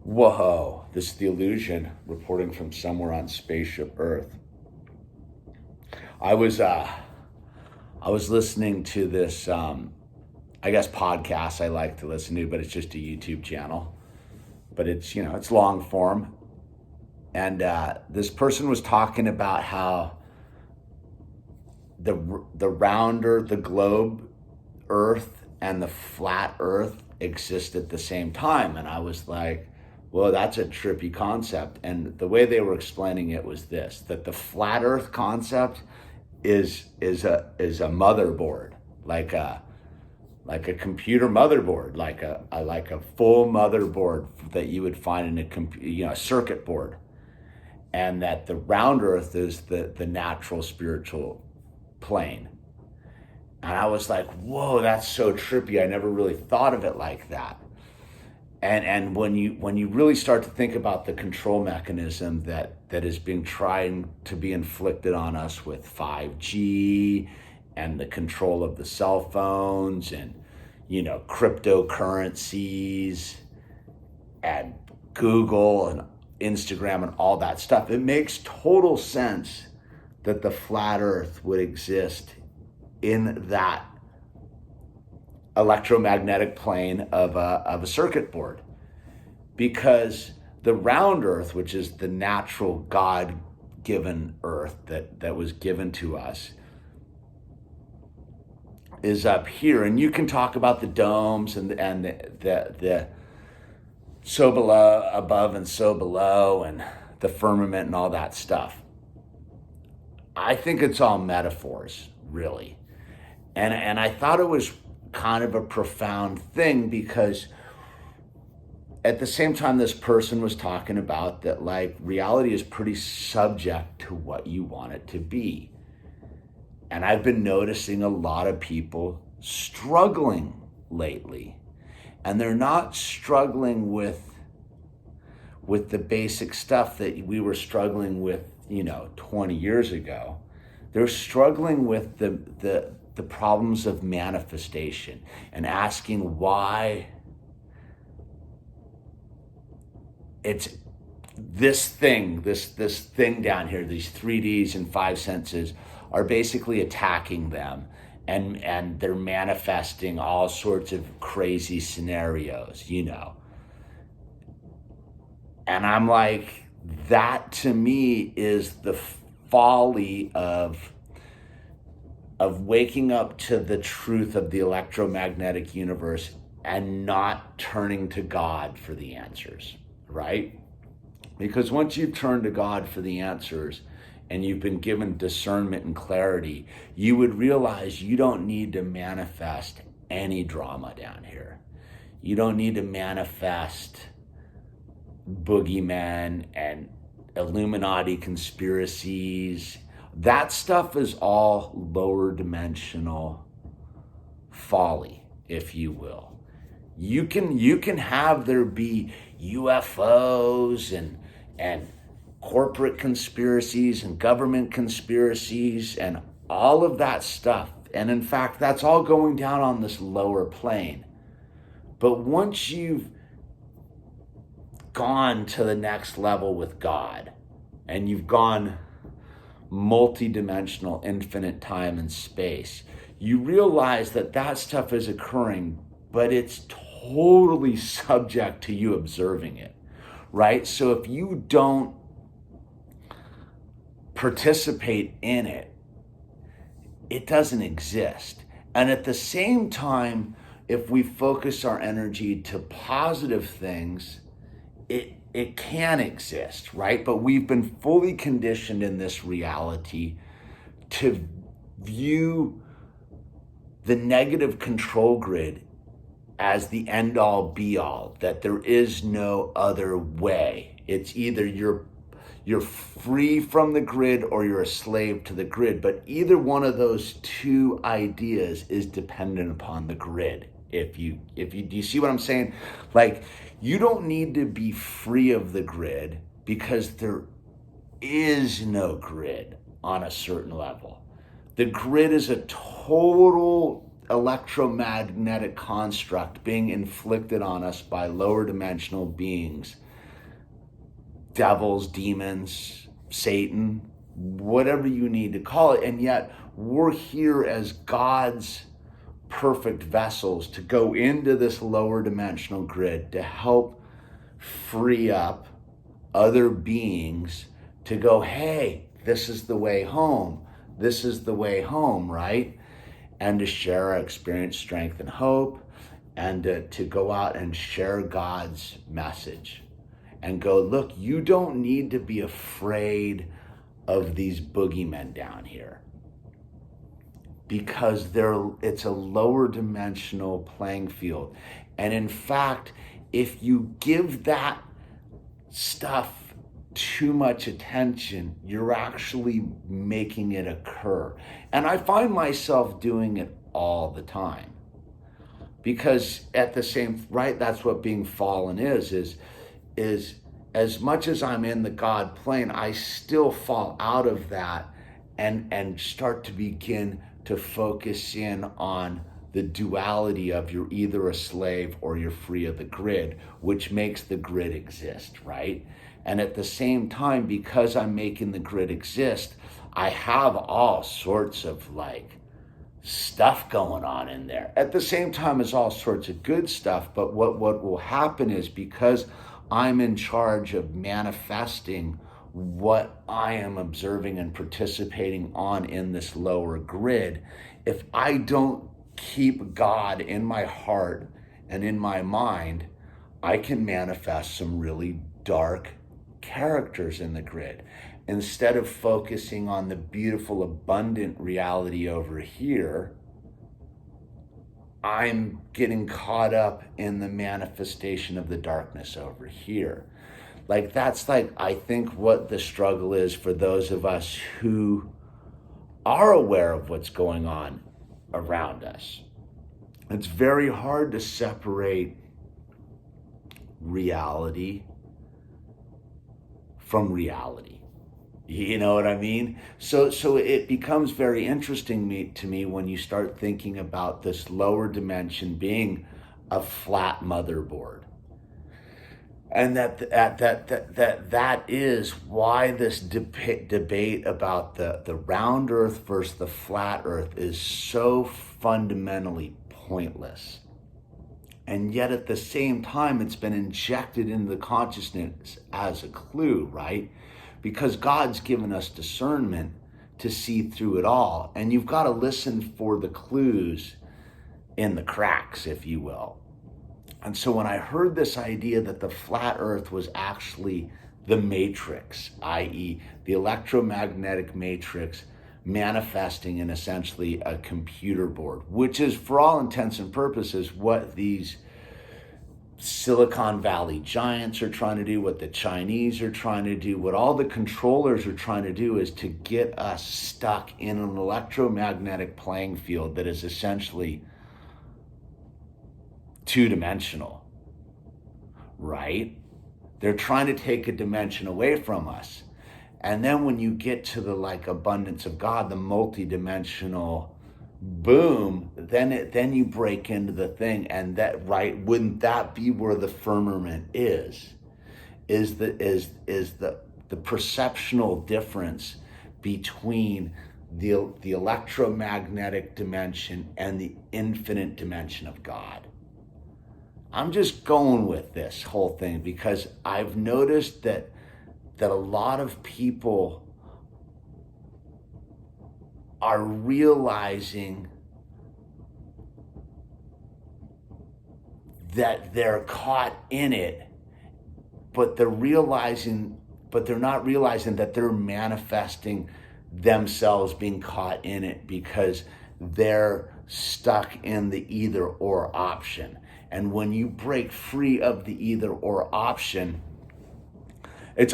Whoa, this is the illusion reporting from somewhere on spaceship Earth. I was listening to this, I guess podcast I like to listen to, but it's just a YouTube channel. But it's, it's long form. And this person was talking about how the rounder, the globe Earth and the flat Earth exist at the same time. And I was like, well, that's a trippy concept. And the way they were explaining it was this, that the flat Earth concept is a motherboard, like a computer motherboard, like a full motherboard that you would find in a circuit board. And that the round Earth is the natural spiritual plane. And I was like, whoa, that's so trippy. I never really thought of it like that. And when you really start to think about the control mechanism that is being trying to be inflicted on us with 5G and the control of the cell phones and, cryptocurrencies and Google and Instagram and all that stuff, it makes total sense that the flat Earth would exist in that electromagnetic plane of a circuit board, because the round Earth, which is the natural God-given Earth that was given to us, is up here. And you can talk about the domes and the so below, above and so below, and the firmament and all that stuff. I think it's all metaphors, really. And I thought it was kind of a profound thing, because at the same time this person was talking about that, like, reality is pretty subject to what you want it to be. And I've been noticing a lot of people struggling lately, and they're not struggling with the basic stuff that we were struggling with 20 years ago. They're struggling with the problems of manifestation and asking why it's this thing down here, these 3Ds and 5 senses are basically attacking them, and they're manifesting all sorts of crazy scenarios, And I'm like, that to me is the folly of waking up to the truth of the electromagnetic universe and not turning to God for the answers, right? Because once you've turned to God for the answers and you've been given discernment and clarity, you would realize you don't need to manifest any drama down here. You don't need to manifest boogeymen and Illuminati conspiracies. That stuff is all lower dimensional folly, if you will. You can have there be UFOs and corporate conspiracies and government conspiracies and all of that stuff. And in fact, that's all going down on this lower plane. But once you've gone to the next level with God, and you've gone multi-dimensional, infinite time and space, you realize that stuff is occurring, but it's totally subject to you observing it, right? So if you don't participate in it, it doesn't exist. And at the same time, if we focus our energy to positive things, it can exist, right? But we've been fully conditioned in this reality to view the negative control grid as the end all be all, that there is no other way. It's either you're free from the grid or you're a slave to the grid. But either one of those two ideas is dependent upon the grid. Do you see what I'm saying? Like, you don't need to be free of the grid, because there is no grid on a certain level. The grid is a total electromagnetic construct being inflicted on us by lower dimensional beings devils, demons, Satan, whatever you need to call it. And yet we're here as God's perfect vessels to go into this lower dimensional grid to help free up other beings to go, hey, this is the way home. This is the way home, right? And to share our experience, strength, and hope, and to go out and share God's message and go, look, you don't need to be afraid of these boogeymen down here, because it's a lower dimensional playing field. And in fact, if you give that stuff too much attention, you're actually making it occur. And I find myself doing it all the time, because at the same, right, that's what being fallen is as much as I'm in the God plane, I still fall out of that and start to begin to focus in on the duality of you're either a slave or you're free of the grid, which makes the grid exist, right? And at the same time, because I'm making the grid exist, I have all sorts of stuff going on in there. At the same time as all sorts of good stuff, but what will happen is, because I'm in charge of manifesting what I am observing and participating on in this lower grid, if I don't keep God in my heart and in my mind, I can manifest some really dark characters in the grid. Instead of focusing on the beautiful, abundant reality over here, I'm getting caught up in the manifestation of the darkness over here. That's I think what the struggle is for those of us who are aware of what's going on around us. It's very hard to separate reality from reality. You know what I mean? So it becomes very interesting to me when you start thinking about this lower dimension being a flat motherboard. And that is why this debate about the round earth versus the flat earth is so fundamentally pointless. And yet at the same time, it's been injected into the consciousness as a clue, right? Because God's given us discernment to see through it all. And you've got to listen for the clues in the cracks, if you will. And so when I heard this idea that the flat earth was actually the matrix, i.e. the electromagnetic matrix manifesting in essentially a computer board, which is for all intents and purposes what these Silicon Valley giants are trying to do, what the Chinese are trying to do, what all the controllers are trying to do, is to get us stuck in an electromagnetic playing field that is essentially two-dimensional, right? They're trying to take a dimension away from us. And then when you get to the abundance of God, the multi-dimensional boom, then you break into the thing. And that, right, wouldn't that be where the firmament is the perceptual difference between the electromagnetic dimension and the infinite dimension of God. I'm just going with this whole thing because I've noticed that a lot of people are realizing that they're caught in it, but they're not realizing that they're manifesting themselves being caught in it because they're stuck in the either or option. And when you break free of the either or option, I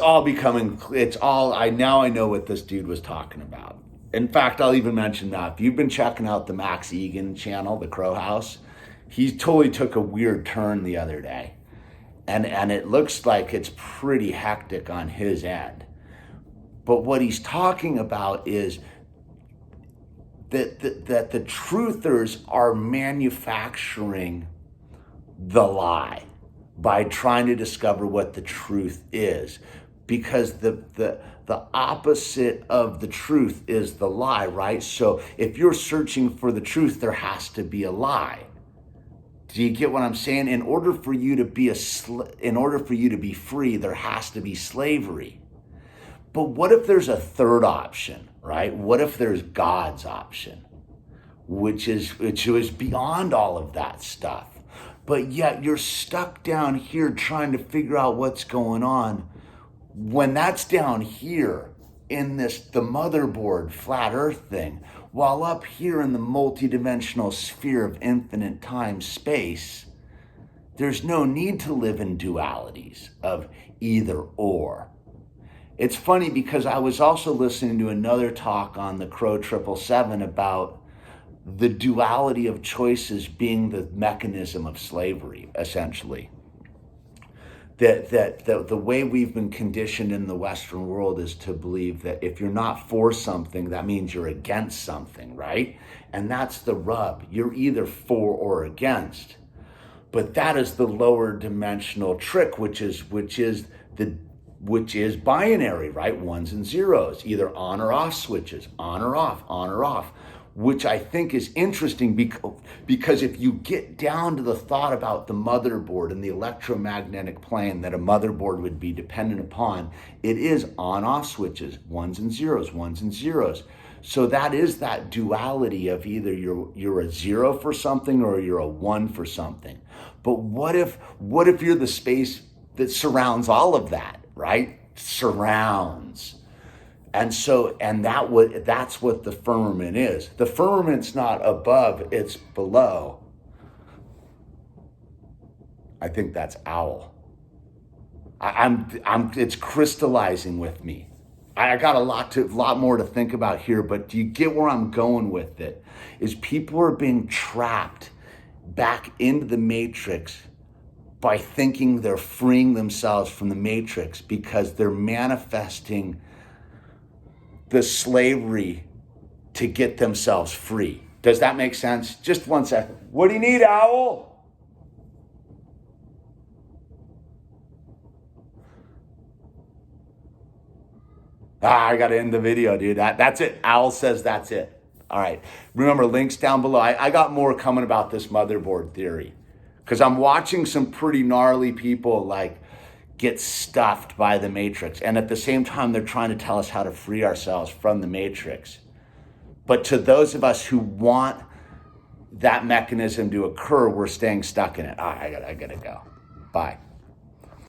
know what this dude was talking about. In fact, I'll even mention that if you've been checking out the Max Egan channel, the Crow House, he totally took a weird turn the other day. And it looks like it's pretty hectic on his end. But what he's talking about is that the truthers are manufacturing the lie by trying to discover what the truth is, because the opposite of the truth is the lie, right? So if you're searching for the truth, there has to be a lie. Do you get what I'm saying? In order for you to be free, there has to be slavery. But what if there's a third option, right? What if there's God's option, which is beyond all of that stuff? But yet you're stuck down here trying to figure out what's going on when that's down here in the motherboard flat earth thing, while up here in the multidimensional sphere of infinite time space, there's no need to live in dualities of either or. It's funny because I was also listening to another talk on the Crow 777 about the duality of choices being the mechanism of slavery, essentially. That the way we've been conditioned in the Western world is to believe that if you're not for something, that means you're against something, right? And that's the rub. You're either for or against. But that is the lower dimensional trick, which is binary, right? Ones and zeros, either on or off switches, on or off, which I think is interesting because if you get down to the thought about the motherboard and the electromagnetic plane that a motherboard would be dependent upon, it is on-off switches, ones and zeros. So that is that duality of either you're a zero for something or you're a one for something. But what if you're the space that surrounds all of that, right? Surrounds. And that's what the firmament is. The firmament's not above, it's below. I think that's Owl. It's crystallizing with me. I got a lot more to think about here, but do you get where I'm going with it? Is people are being trapped back into the matrix by thinking they're freeing themselves from the matrix because they're manifesting the slavery to get themselves free. Does that make sense? Just 1 second. What do you need, Owl? I got to end the video, dude. That's it. Owl says that's it. All right. Remember, links down below. I got more coming about this motherboard theory because I'm watching some pretty gnarly people get stuffed by the matrix. And at the same time, they're trying to tell us how to free ourselves from the matrix. But to those of us who want that mechanism to occur, we're staying stuck in it. I gotta go. Bye.